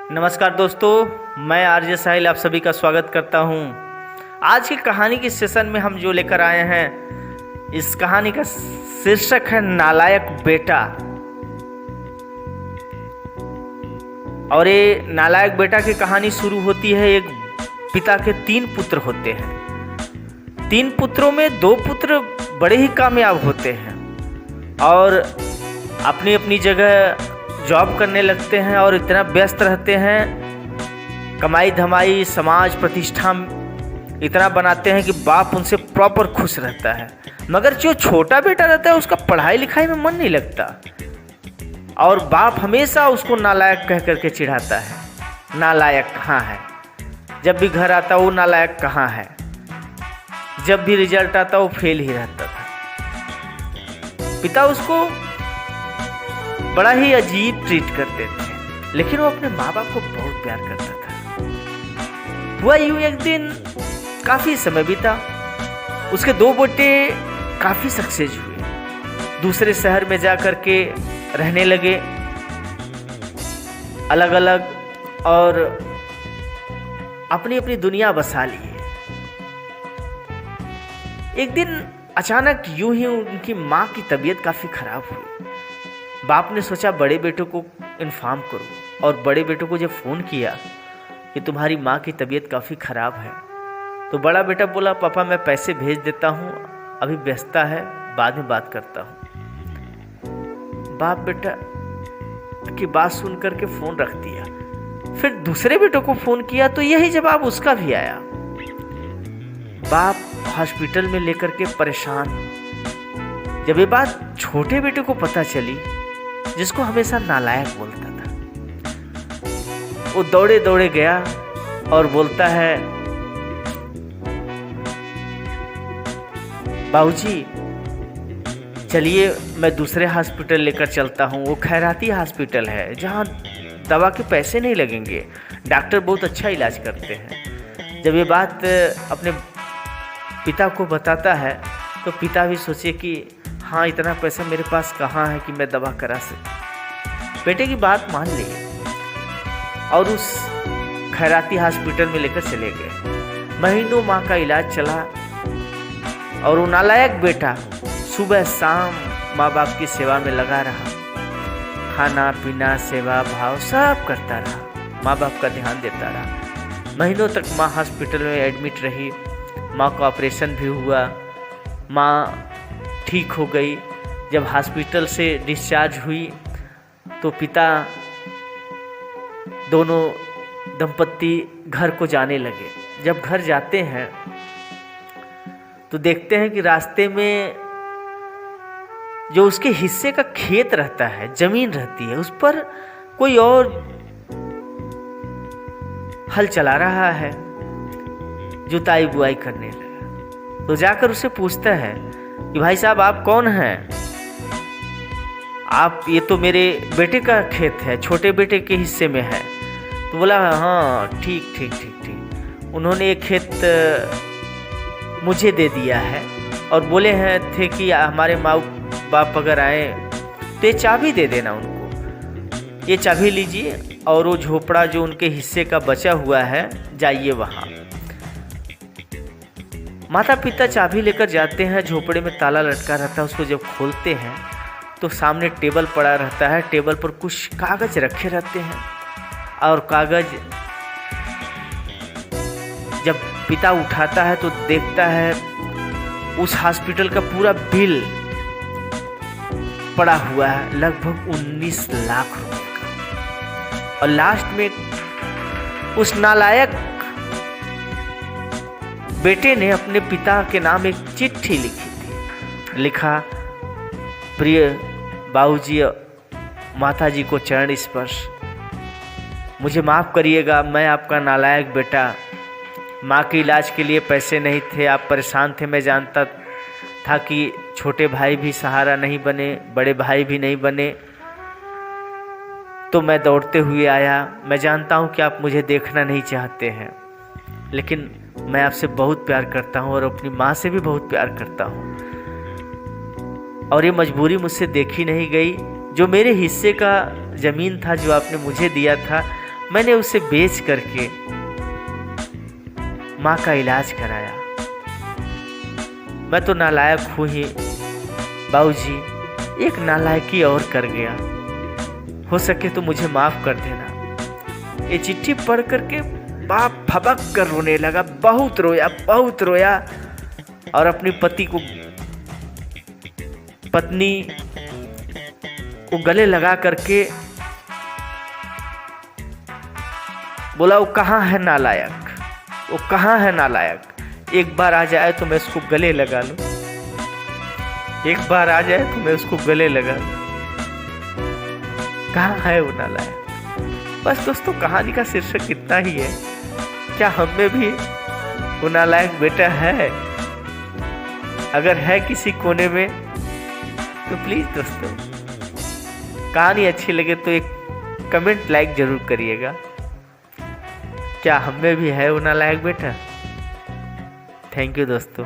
नमस्कार दोस्तों, मैं आरजे साहिल आप सभी का स्वागत करता हूं। आज की कहानी की सेशन में हम जो लेकर आए हैं, इस कहानी का शीर्षक है नालायक बेटा। और ये नालायक बेटा की कहानी शुरू होती है। एक पिता के 3 पुत्र होते हैं। 3 पुत्रों में 2 पुत्र बड़े ही कामयाब होते हैं और अपनी अपनी जगह जॉब करने लगते हैं और इतना व्यस्त रहते हैं, कमाई धमाई समाज प्रतिष्ठा इतना बनाते हैं कि बाप उनसे प्रॉपर खुश रहता है। मगर जो छोटा बेटा रहता है उसका पढ़ाई लिखाई में मन नहीं लगता और बाप हमेशा उसको नालायक कह करके चिढ़ाता है। नालायक कहाँ है? जब भी घर आता वो नालायक कहाँ है? जब भी रिजल्ट आता वो फेल ही रहता था। पिता उसको बड़ा ही अजीब ट्रीट करते थे, लेकिन वो अपने माँ बाप को बहुत प्यार करता था। हुआ यूं, एक दिन काफी समय बीता, उसके 2 बेटे काफी सक्सेस हुए, दूसरे शहर में जा कर के रहने लगे अलग अलग और अपनी अपनी दुनिया बसा लिए। एक दिन अचानक यूं ही उनकी माँ की तबीयत काफी खराब हुई। बाप ने सोचा बड़े बेटे को इन्फॉर्म करो और बड़े बेटे को जब फ़ोन किया कि तुम्हारी माँ की तबीयत काफ़ी ख़राब है, तो बड़ा बेटा बोला पापा मैं पैसे भेज देता हूँ, अभी व्यस्तता है, बाद में बात करता हूँ। बाप बेटा की बात सुन करके फ़ोन रख दिया। फिर दूसरे बेटे को फ़ोन किया तो यही जवाब उसका भी आया। बाप हॉस्पिटल में लेकर के परेशान। जब ये बात छोटे बेटे को पता चली, जिसको हमेशा नालायक बोलता था, वो दौड़े दौड़े गया और बोलता है बाबूजी चलिए मैं दूसरे हॉस्पिटल लेकर चलता हूँ। वो खैराती हॉस्पिटल है जहाँ दवा के पैसे नहीं लगेंगे, डॉक्टर बहुत अच्छा इलाज करते हैं। जब ये बात अपने पिता को बताता है तो पिता भी सोचे कि हाँ इतना पैसा मेरे पास कहाँ है कि मैं दवा करा सकूं। बेटे की बात मान ली और उस खैराती हॉस्पिटल में लेकर चले गए। महीनों माँ का इलाज चला और वो नालायक बेटा सुबह शाम माँ बाप की सेवा में लगा रहा। खाना पीना सेवा भाव सब करता रहा, माँ बाप का ध्यान देता रहा। महीनों तक माँ हॉस्पिटल में एडमिट रही। माँ का ऑपरेशन भी हुआ, माँ ठीक हो गई। जब हॉस्पिटल से डिस्चार्ज हुई तो पिता दोनों दंपत्ति घर को जाने लगे। जब घर जाते हैं तो देखते हैं कि रास्ते में जो उसके हिस्से का खेत रहता है, जमीन रहती है, उस पर कोई और हल चला रहा है, जुताई बुआई करने लगा। तो जाकर उसे पूछता है कि भाई साहब आप कौन हैं? आप, ये तो मेरे बेटे का खेत है, छोटे बेटे के हिस्से में है। तो बोला हाँ ठीक ठीक ठीक ठीक। उन्होंने ये खेत मुझे दे दिया है और बोले हैं थे कि हमारे माँ बाप अगर आए तो ये चाबी दे देना उनको। ये चाबी लीजिए और वो झोपड़ा जो उनके हिस्से का बचा हुआ है जाइए वहाँ। माता पिता चाबी लेकर जाते हैं। झोपड़े में ताला लटका रहता है, उसको जब खोलते हैं तो सामने टेबल पड़ा रहता है। टेबल पर कुछ कागज रखे रहते हैं और कागज जब पिता उठाता है तो देखता है उस हॉस्पिटल का पूरा बिल पड़ा हुआ है, लगभग 19 लाख रुपए का। और लास्ट में उस नालायक बेटे ने अपने पिता के नाम एक चिट्ठी लिखी थी। लिखा, प्रिय बाबूजी माताजी को चरण स्पर्श, मुझे माफ़ करिएगा, मैं आपका नालायक बेटा। माँ के इलाज के लिए पैसे नहीं थे, आप परेशान थे। मैं जानता था कि छोटे भाई भी सहारा नहीं बने, बड़े भाई भी नहीं बने, तो मैं दौड़ते हुए आया। मैं जानता हूँ कि आप मुझे देखना नहीं चाहते हैं, लेकिन मैं आपसे बहुत प्यार करता हूँ और अपनी माँ से भी बहुत प्यार करता हूँ और ये मजबूरी मुझसे देखी नहीं गई। जो मेरे हिस्से का ज़मीन था जो आपने मुझे दिया था, मैंने उसे बेच करके माँ का इलाज कराया। मैं तो नालायक हूँ ही बाबूजी, एक नालायकी और कर गया, हो सके तो मुझे माफ कर देना। ये चिट्ठी पढ़ करके बाप भबक कर रोने लगा, बहुत रोया और अपनी पत्नी को गले लगा करके बोला, वो कहाँ है नालायक, वो कहाँ है नालायक, एक बार आ जाए तो मैं उसको गले लगा लूं, एक बार आ जाए तो मैं उसको गले लगा लूं, कहाँ है वो नालायक। बस दोस्तों, कहानी का शीर्षक इतना ही है। क्या हम में भी वो नालायक बेटा है? अगर है किसी कोने में तो प्लीज दोस्तों, कहानी अच्छी लगे तो एक कमेंट लाइक जरूर करिएगा। क्या हम में भी है वो नालायक बेटा? थैंक यू दोस्तों।